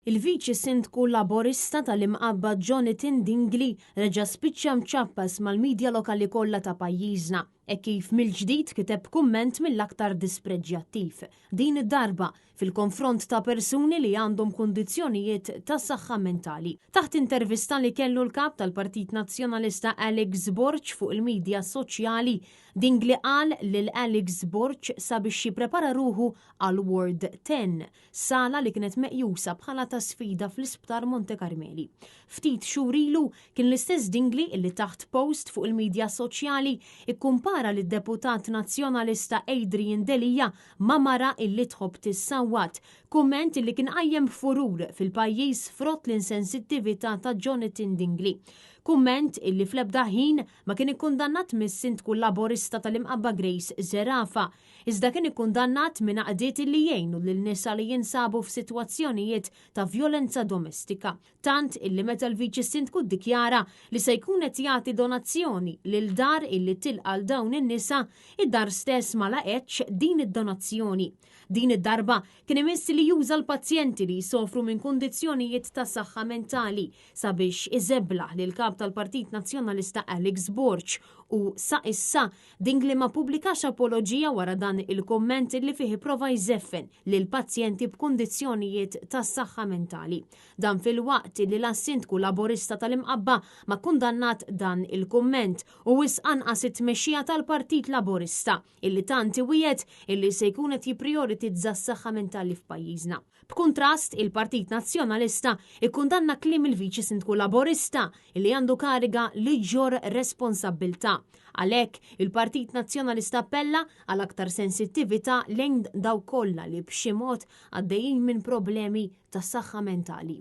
Il-Viċi Sindku Laborista tal-imqabba Jonathan Dingley reġa' spiċċa mċappas mal-midja lokali kollha ta' pajjiżna e kif mill-ġdid kiteb kumment mill-aktar dispreġjattiv. Din id-darba fil-konfront ta' persuni li għandhom kundizzjonijiet ta' saħħa mentali. Taħt intervista li kellu l-kap tal-Partit Nazzjonalista Alex Borch fuq il-midja soċjali, Dingley qal lil Alex Borch sabiex jipprepara ruħu għal Ward 10, sala li kienet meqjusa bħala ta' sfida fl-Isptar Monte Carmeli. Ftit xhur ilu kien l-istess Dingley illi taħt post fuq il-midja soċjali ikkumpara lid-deputat nazzjonalista Adrian Delija ma' mara illi tħobb tissawwat, kumment illi kien qajjem furur fil-pajjiż frott l-insensittività ta' Jonathan Dingley. Kumment illi fl-ebda ħin ma kien ikkundannat mis-Sindku Laborista tal-imqabba Grace Zerafa, iżda kien ikkundannat minn għaqdiet illi jgħinu lil nisa li jinsabu f'sitwazzjonijiet ta' vjolenza domestika. Tant illi meta l-Viċi Sindku ddikjara li se jkun qed jagħti donazzjoni lil dar illi tilqal dawn in-nisa, id-dar stess ma laqetx din id-donazzjoni. Din id-darba kien imiss li juża l-pazjenti li jsofru minn kundizzjonijiet ta' saħħa mentali sabiex iżebbla lil kap tal-Partit Nazzjonalista Alex Borch u sa issa Dingley ma pubblikax apoloġija wara dan il-komment li fih prova jżeffen lil pazjenti b'kundizzjonijiet ta' saħħa mentali. Dan fil-waqt li l-Sindku Laborista tal-imqabba ma kundannat dan il-komment u wis anqas it-tmexxija tal-Partit Laborista illi tant iwiegħed illi se jkun qed jipprioritizza s-saħħa mentali f'pajjiżna. B'kuntrast, il-Partit Nazzjonalista ikkundanna kliem il-Viċi Sindku Laborista li għandu kariga li ġor responsabbiltà. Għalhekk il-Partit Nazzjonalista appella għal aktar sensittività lejn daw kollha li b'xi mod għaddejjin minn problemi tas saħħa mentali.